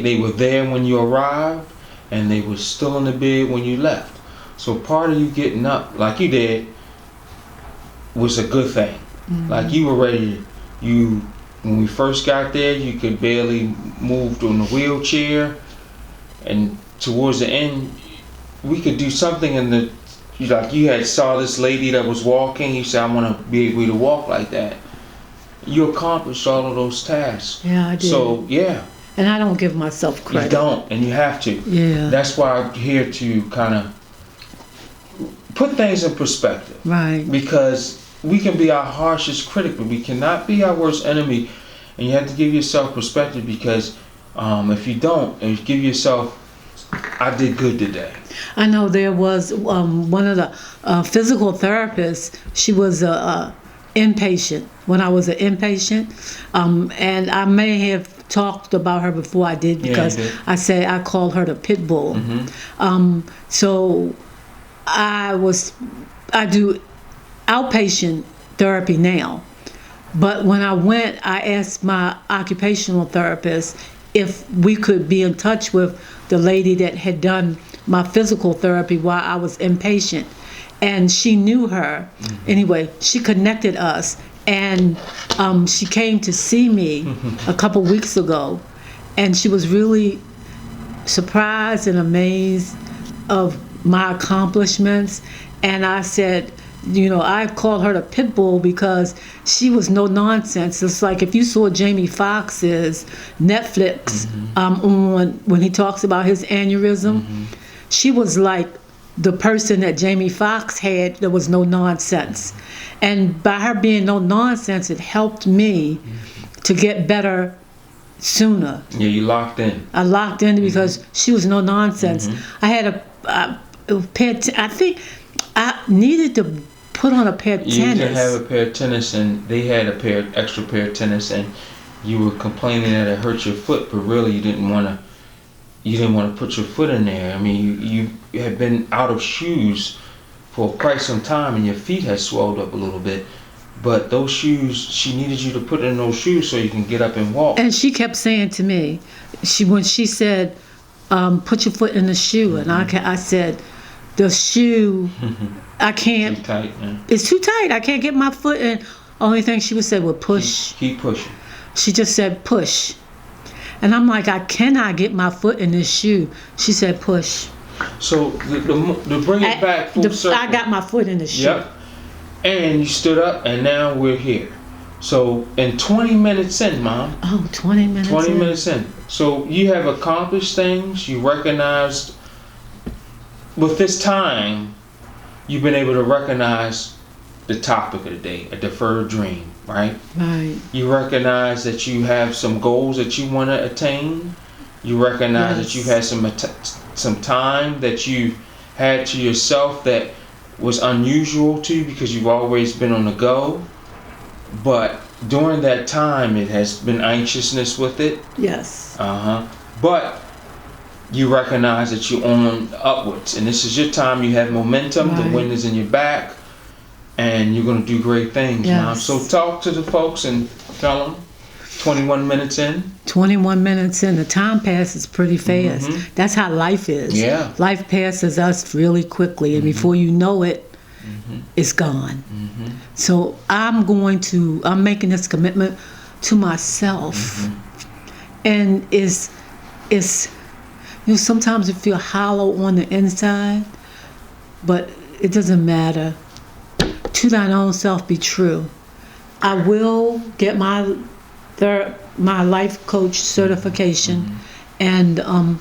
They were there when you arrived, and they were still in the bed when you left. So part of you getting up like you did was a good thing. Like you were ready. When we first got there, you could barely move on the wheelchair, and towards the end, we could do something like you had saw this lady that was walking. You said, "I want to be able to walk like that." You accomplished all of those tasks. Yeah, I did. So yeah. And I don't give myself credit. You don't, and you have to. Yeah. That's why I'm here to kind of put things in perspective. Right. Because we can be our harshest critic, but we cannot be our worst enemy. And you have to give yourself perspective, because if you don't, and you give yourself, I did good today. I know there was one of the physical therapists. She was a inpatient when I was an inpatient, and I may have talked about her before I did, because I called her the pit bull. So I do outpatient therapy now, but when I went, I asked my occupational therapist if we could be in touch with the lady that had done my physical therapy while I was inpatient, and she knew her. Anyway, she connected us, and she came to see me a couple weeks ago, and she was really surprised and amazed of my accomplishments. And I said, I called her the pit bull because she was no nonsense. It's like if you saw Jamie Foxx's Netflix on when he talks about his aneurysm, she was like the person that Jamie Foxx had that was no nonsense. And by her being no nonsense, it helped me to get better sooner. Yeah, you locked in. I locked in because she was no nonsense. I had a pair. I think I needed to put on a pair of tennis. You can have a pair of tennis, and they had extra pair of tennis, and you were complaining that it hurt your foot, but really you didn't want to put your foot in there. I mean, you had been out of shoes for quite some time, and your feet had swelled up a little bit. But those shoes, she needed you to put in those shoes so you can get up and walk. And she kept saying to me, when she said, "Put your foot in the shoe," and I said, "The shoe, I can't. Too tight, man. It's too tight. I can't get my foot in." Only thing she would say was push. Keep pushing. She just said push, and I'm like, I cannot get my foot in this shoe. She said push. So to bring it back full circle, I got my foot in the shoe. Yep. And you stood up, and now we're here. So in 20 minutes in, Mom. Oh, 20 minutes 20 minutes in. So you have accomplished things. You recognized, with this time, you've been able to recognize the topic of the day, a deferred dream, right? Right. You recognize that you have some goals that you want to attain. You recognize that you had some time that you had to yourself that was unusual to you because you've always been on the go. But during that time, it has been anxiousness with it. Yes. But you recognize that you're on upwards, and this is your time. You have momentum. Right. The wind is in your back, and you're going to do great things, Mom. So talk to the folks and tell them. 21 minutes in. 21 minutes in. The time passes pretty fast. That's how life is. Yeah. Life passes us really quickly, and before you know it, it's gone. So I'm making this commitment to myself, and it's sometimes you feel hollow on the inside, but it doesn't matter. To thine own self be true. I will get my life coach certification, and I'm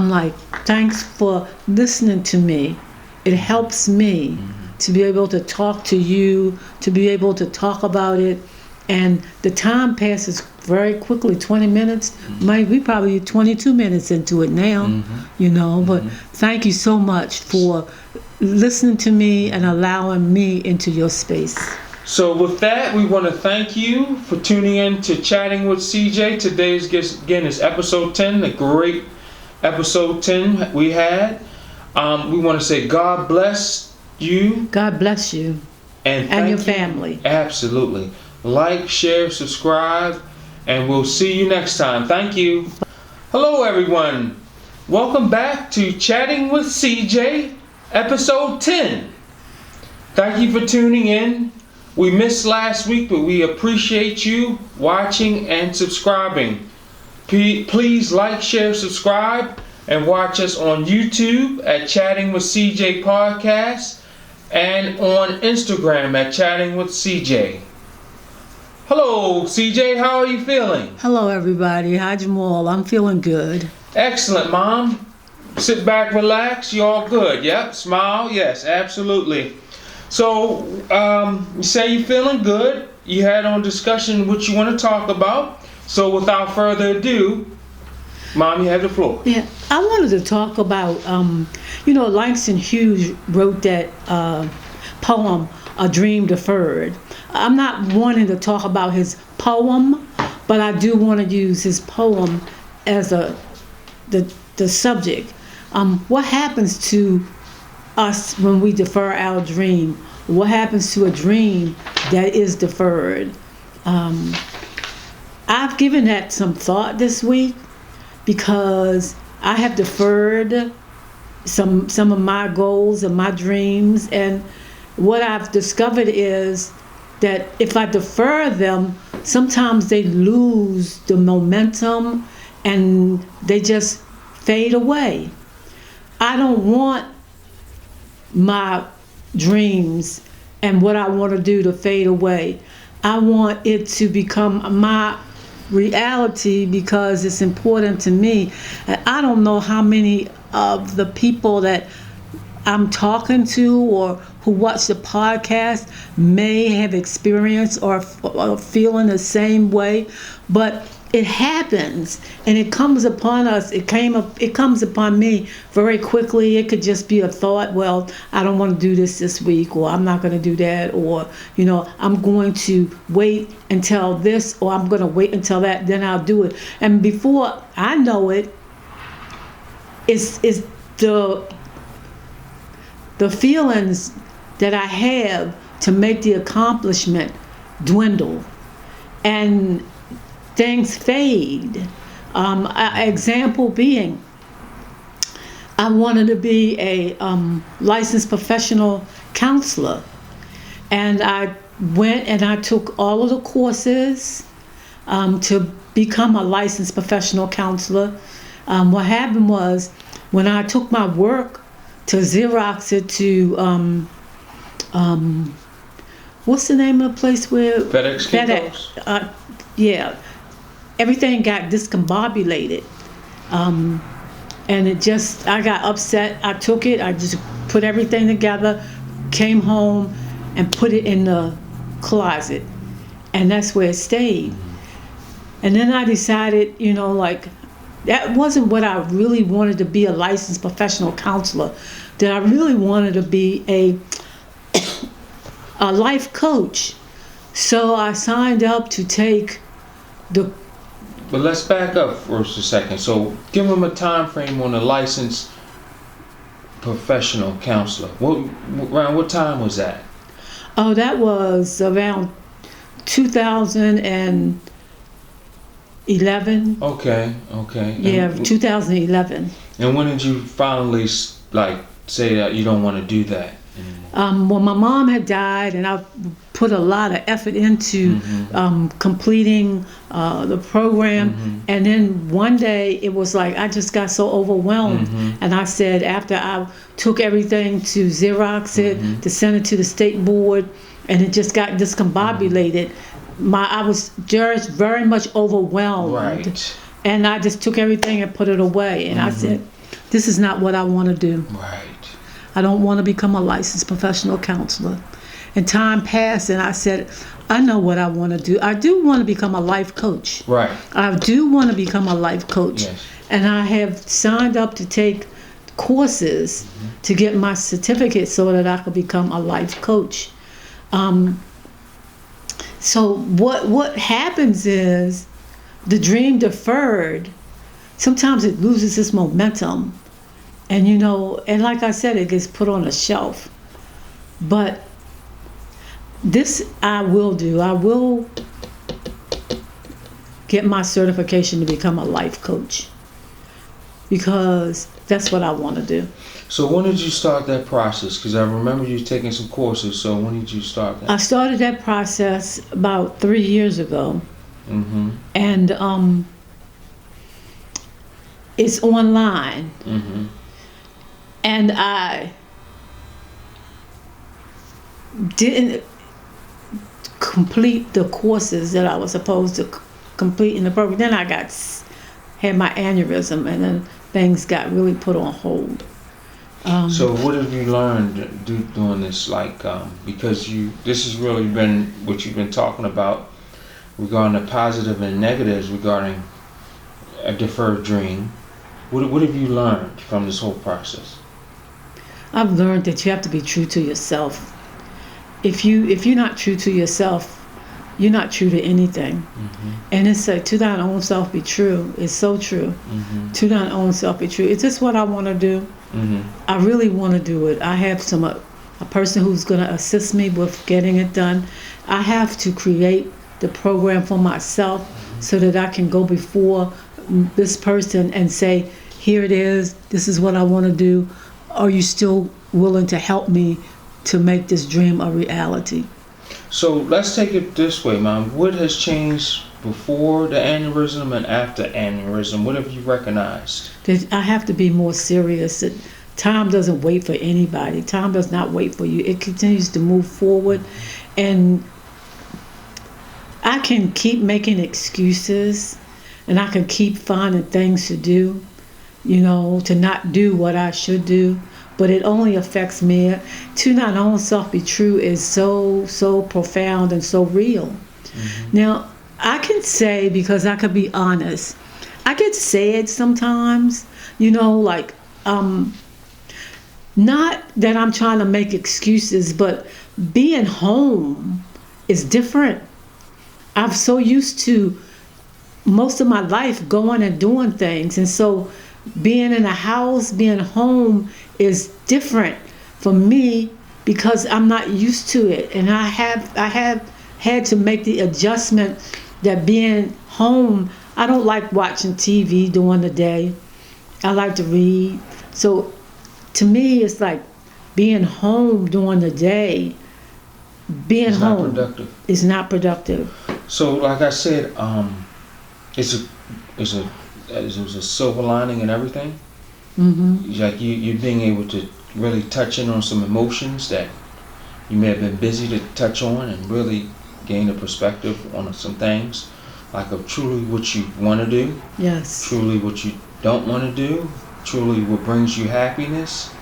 like, thanks for listening to me. It helps me to be able to talk to you, to be able to talk about it, and the time passes very quickly. 20 minutes, we probably 22 minutes into it now, but thank you so much for listening to me and allowing me into your space. So with that, we want to thank you for tuning in to Chatting with CJ. Today's guest, again, is episode 10, the great episode 10 we had. We want to say God bless you. God bless you. And your family. Absolutely. Like, share, subscribe, and we'll see you next time. Thank you. Hello everyone. Welcome back to Chatting with CJ, episode 10. Thank you for tuning in. We missed last week, but we appreciate you watching and subscribing. Please like, share, subscribe, and watch us on YouTube at Chatting with CJ Podcast and on Instagram at Chatting with CJ. Hello, CJ. How are you feeling? Hello, everybody. Hi, Jamal. I'm feeling good. Excellent, Mom. Sit back, relax. You all good? Yep. Smile. Yes, absolutely. So, you say you're feeling good. You had on discussion what you want to talk about. So, without further ado, Mom, you have the floor. Yeah, I wanted to talk about, Langston Hughes wrote that poem, A Dream Deferred. I'm not wanting to talk about his poem, but I do want to use his poem as the subject. What happens to us when we defer our dream? What happens to a dream that is deferred? I've given that some thought this week because I have deferred some of my goals and my dreams, and what I've discovered is that if I defer them, sometimes they lose the momentum and they just fade away. I don't want my dreams and what I want to do to fade away. I want it to become my reality because it's important to me. And I don't know how many of the people that I'm talking to or who watch the podcast may have experienced or feeling the same way, but it happens and it comes upon us. It comes upon me very quickly. It could just be a thought, well, I don't want to do this week, or I'm not going to do that, or I'm going to wait until this, or I'm going to wait until that, then I'll do it. And before I know it, it's the feelings that I have to make the accomplishment dwindle and things fade. Example being, I wanted to be a licensed professional counselor, and I went and I took all of the courses to become a licensed professional counselor. What happened was, when I took my work to Xerox it to what's the name of the place where FedEx. Yeah, everything got discombobulated, and I got upset. I took it, I just put everything together, came home and put it in the closet, and that's where it stayed. And then I decided, that wasn't what I really wanted to be, a licensed professional counselor. That I really wanted to be a life coach. So I signed up to take But let's back up for a second. So give them a time frame on a licensed professional counselor. Around what time was that? Oh, that was around 2011. Okay. Yeah, 2011. And when did you finally say that you don't want to do that anymore? Well, my mom had died, and I put a lot of effort into completing the program. And then one day it was like I just got so overwhelmed, and I said, after I took everything to Xerox it, to send it to the state board, and it just got discombobulated. I was just very much overwhelmed, right? And I just took everything and put it away, and I said, this is not what I want to do. Right. I don't want to become a licensed professional counselor. And time passed, and I said, I know what I want to do. I do want to become a life coach. Right. I do want to become a life coach. Yes. And I have signed up to take courses to get my certificate so that I could become a life coach. So what happens is, the dream deferred, sometimes it loses its momentum. And and like I said, it gets put on a shelf. But this I will do. I will get my certification to become a life coach. because that's what I want to do. So when did you start that process? Because I remember you taking some courses. So when did you start that? I started that process about 3 years ago. Mm-hmm. And it's online. Mm-hmm. And I didn't complete the courses that I was supposed to complete in the program. Then I had my aneurysm, and then things got really put on hold. So what have you learned doing this? Like, because this has really been what you've been talking about regarding the positive and negatives regarding a deferred dream. What have you learned from this whole process? I've learned that you have to be true to yourself. If you're not true to yourself, you're not true to anything. Mm-hmm. And it's like, to thine own self be true. It's so true. Mm-hmm. To thine own self be true. Is this what I want to do? Mm-hmm. I really want to do it. I have a person who's going to assist me with getting it done. I have to create the program for myself, mm-hmm. so that I can go before this person and say, here it is. This is what I want to do. Are you still willing to help me to make this dream a reality? So let's take it this way, Mom. What has changed before the aneurysm and after aneurysm? What have you recognized? That I have to be more serious. That time doesn't wait for anybody. Time does not wait for you. It continues to move forward. And I can keep making excuses, and I can keep finding things to do, to not do what I should do. But it only affects me. To thine own self be true is so profound and so real. Mm-hmm. Now, I can say, because I could be honest, I get sad sometimes, not that I'm trying to make excuses, but being home is different. I'm so used to most of my life going and doing things, and so being in a house, being home is different for me because I'm not used to it, and I have had to make the adjustment that being home, I don't like watching TV during the day. I like to read. So to me, it's like being home during the day. It's home not productive. Is not productive. So, like I said, it's a silver lining and everything. Mm-hmm. Like you being able to really touch in on some emotions that you may have been busy to touch on, and really gain a perspective on some things, like of truly what you want to do. Yes. Truly what you don't want to do. Truly what brings you happiness.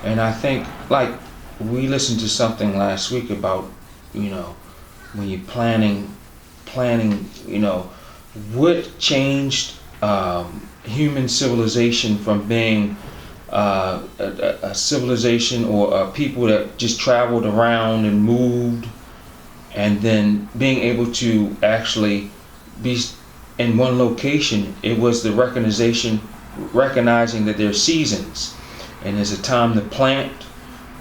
And I think, like, we listened to something last week about, when you're planning, what changed human civilization from being a civilization or a people that just traveled around and moved, and then being able to actually be in one location. It was the recognizing that there's seasons, and there's a time to plant,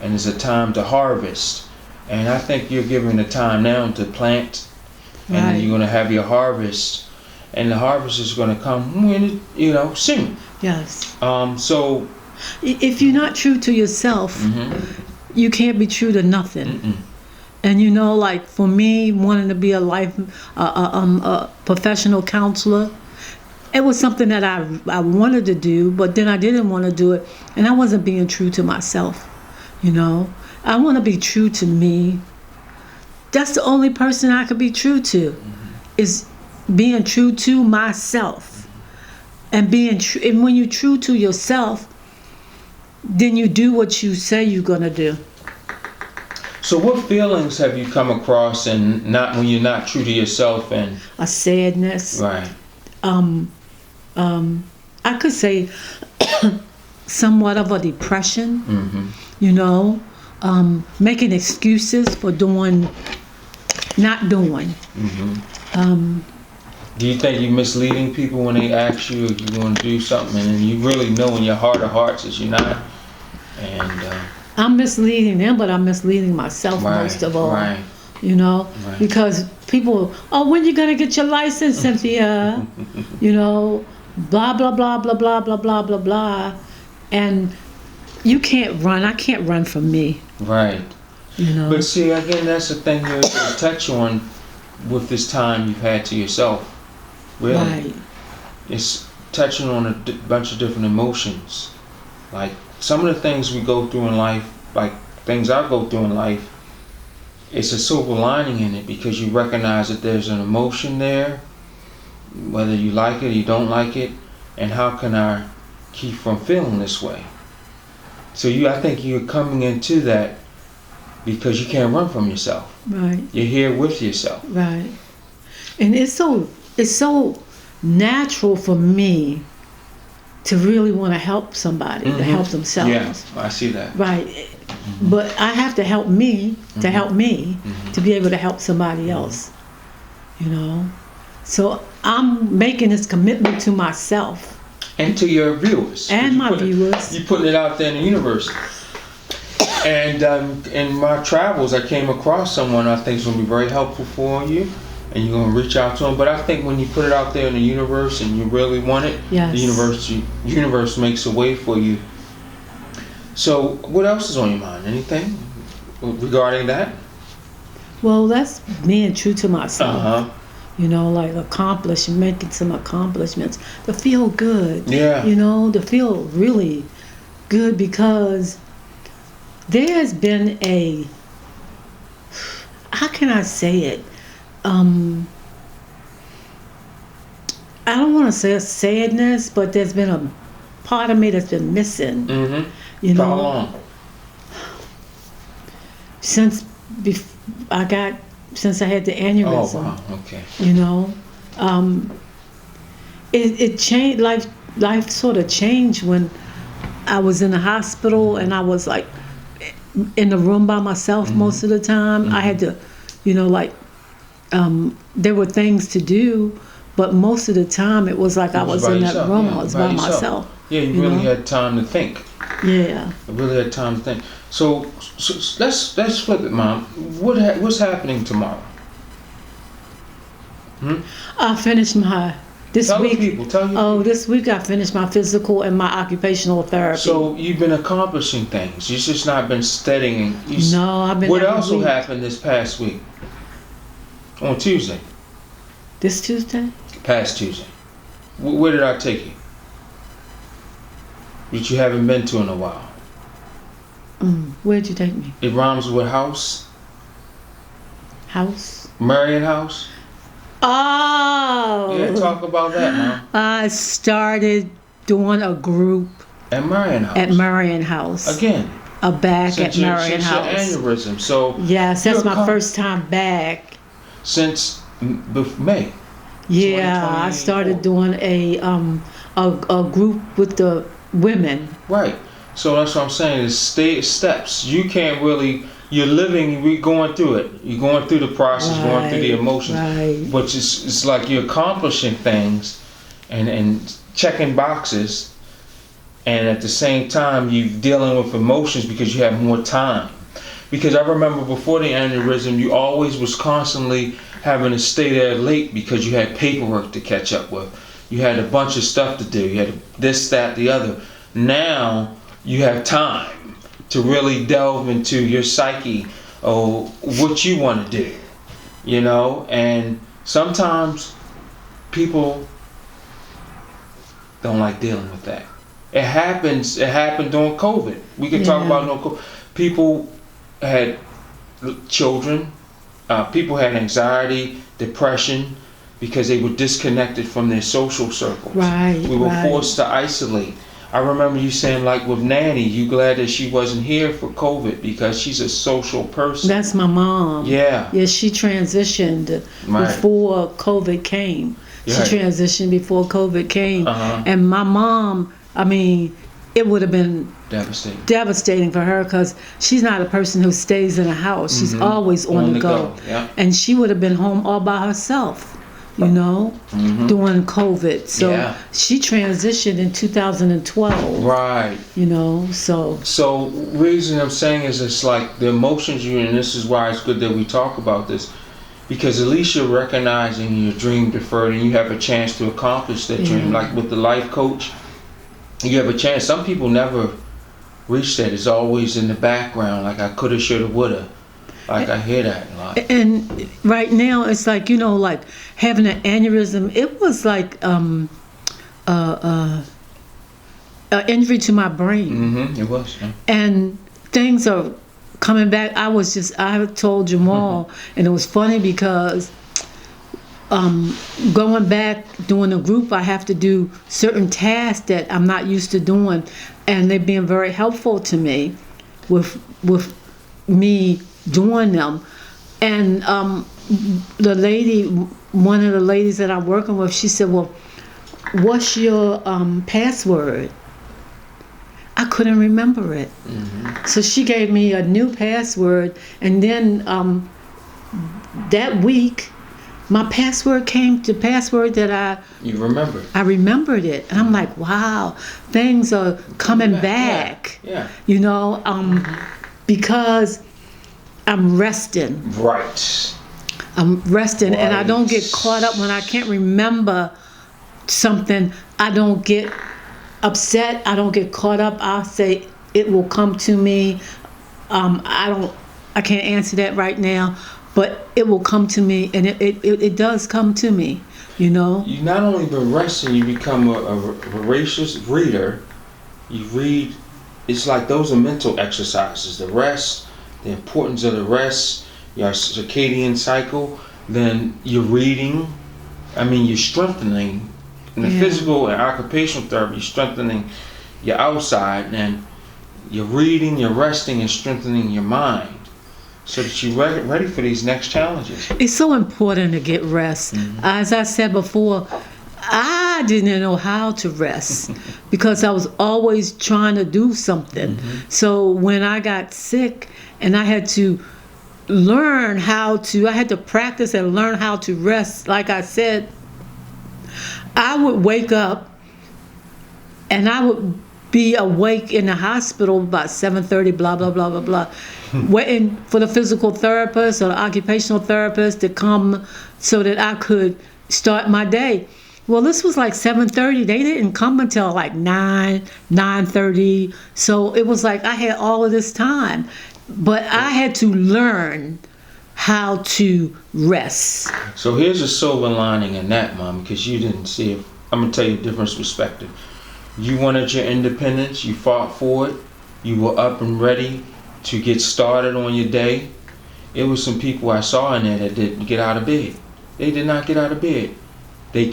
and there's a time to harvest. And I think you're given the time now to plant, and then you're going to have your harvest, and the harvest is going to come when soon. Yes. So if you're not true to yourself, mm-hmm. you can't be true to nothing. Mm-mm. And like for me, wanting to be a professional counselor, it was something that I wanted to do, but then I didn't want to do it, and I wasn't being true to myself. I want to be true to me. That's the only person I could be true to, mm-hmm. is being true to myself, and being true. And when you're true to yourself, then you do what you say you're gonna do. So what feelings have you come across, and not when you're not true to yourself? And a sadness. Right. I could say somewhat of a depression. Mm-hmm. Making excuses for not doing. Mm-hmm. Do you think you're misleading people when they ask you if you want to do something, and you really know in your heart of hearts that you're not? And I'm misleading them, but I'm misleading myself most of all. Right. Because people, when you gonna get your license, Cynthia? blah, blah, blah, blah, blah, blah, blah, blah, blah. And you can't run. I can't run from me. Right. You know. But see, again, that's the thing you're to touch on with this time you've had to yourself. Really. Right. It's touching on a bunch of different emotions. Like some of the things we go through in life, like things I go through in life, it's a silver lining in it because you recognize that there's an emotion there, whether you like it or you don't like it, and how can I keep from feeling this way? So I think you're coming into that because you can't run from yourself. Right. You're here with yourself. Right. And it's so natural for me to really want to help somebody, to help themselves. Yeah, I see that. Right. But I have to help me to help me to be able to help somebody else. You know? So I'm making this commitment to myself. And to your viewers. And my viewers. You're putting it out there in the universe. And in my travels, I came across someone I think is going to be very helpful for you. And you're going to reach out to them. But I think when you put it out there in the universe and you really want it, yes. the universe makes a way for you. So what else is on your mind? Anything regarding that? Well, that's being true to myself. Uh-huh. You know, like making some accomplishments. To feel good. Yeah. You know, to feel really good because there's been how can I say it? I don't want to say a sadness, but there's been a part of me that's been missing. Mm-hmm. You know, how long? Since I had the aneurysm. Oh wow, okay. You know, it changed. Life sort of changed when I was in the hospital and I was like in the room by myself most of the time. I had to, you know, like there were things to do, but most of the time it was like I was in that room. I was by myself. Yeah, you really had time to think. Yeah. I really had time to think. So let's flip it, Mom. What's happening tomorrow? I finished my this week. Tell people. Oh, this week I finished my physical and my occupational therapy. So you've been accomplishing things. You've just not been studying. No, I've been. What else will happen this past week? On Tuesday. This Tuesday? Past Tuesday. Where did I take you? That you haven't been to in a while. Where'd you take me? It rhymes with house. House? Marion House. Oh! Yeah, talk about that, Mom. I started doing a group at Marion House. At Marion House. Again. Back at Marion House. Since your aneurysm. So yes, that's my first time back. Since May. Yeah, I started doing a group with the women. Right. So that's what I'm saying is steps. You can't really. You're living. We're going through it. You're going through the process, going through the emotions. Right. But it's like you're accomplishing things, and checking boxes, and at the same time you're dealing with emotions because you have more time. Because I remember before the aneurysm, you always was constantly having to stay there late because you had paperwork to catch up with. You had a bunch of stuff to do. You had this, that, the other. Now you have time to really delve into your psyche or what you want to do, you know. And sometimes people don't like dealing with that. It happens. It happened during COVID. We can talk about no. People had children. People had anxiety, depression, because they were disconnected from their social circles. Right. We were forced to isolate. I remember you saying, like with Nanny, you glad that she wasn't here for COVID because she's a social person. That's my mom. Yeah. Yeah, she transitioned before COVID came. She transitioned before COVID came. And my mom, I mean, it would have been devastating for her because she's not a person who stays in a house. She's always on the go. Yeah. And she would have been home all by herself, you know, during COVID. So she transitioned in 2012. Right. You know, so. So reason I'm saying is it's like the emotions and this is why it's good that we talk about this. Because at least you're recognizing your dream deferred and you have a chance to accomplish that dream. Like with the life coach, you have a chance. Some people never reach that. It's always in the background, like I coulda, shoulda, woulda. Like I hear that a lot. And right now it's like, like having an aneurysm, it was like an injury to my brain. It was. Yeah. And things are coming back. I told Jamal, and it was funny because going back doing a group, I have to do certain tasks that I'm not used to doing, and they've been very helpful to me with me doing them. And one of the ladies that I'm working with, she said, well, what's your password? I couldn't remember it. So she gave me a new password, and then that week my password came to password that You remember. I remembered it, and I'm like, wow, things are coming back. Yeah. Because I'm resting. Right. I'm resting, and I don't get caught up when I can't remember something. I don't get upset. I don't get caught up. I'll say it will come to me. I can't answer that right now, but it will come to me, and it does come to me. You not only been resting, you become a voracious reader. You read. It's like those are mental exercises. The rest, the importance of the rest, your circadian cycle. Then you're reading. You're strengthening. In the physical and occupational therapy, you're strengthening your outside, and you're reading, you're resting, and strengthening your mind so that you're ready for these next challenges. It's so important to get rest. As I said before, I didn't know how to rest because I was always trying to do something. So when I got sick and I had to I had to practice and learn how to rest, like I said, I would wake up and I would be awake in the hospital about 7:30, blah, blah, blah, blah, blah, waiting for the physical therapist or the occupational therapist to come so that I could start my day. Well, this was like 7:30. They didn't come until like 9:30. So it was like I had all of this time. But I had to learn how to rest. So here's a silver lining in that, Mom, because you didn't see it. I'm going to tell you a different perspective. You wanted your independence. You fought for it. You were up and ready to get started on your day. It was some people I saw in there that didn't get out of bed. They did not get out of bed. They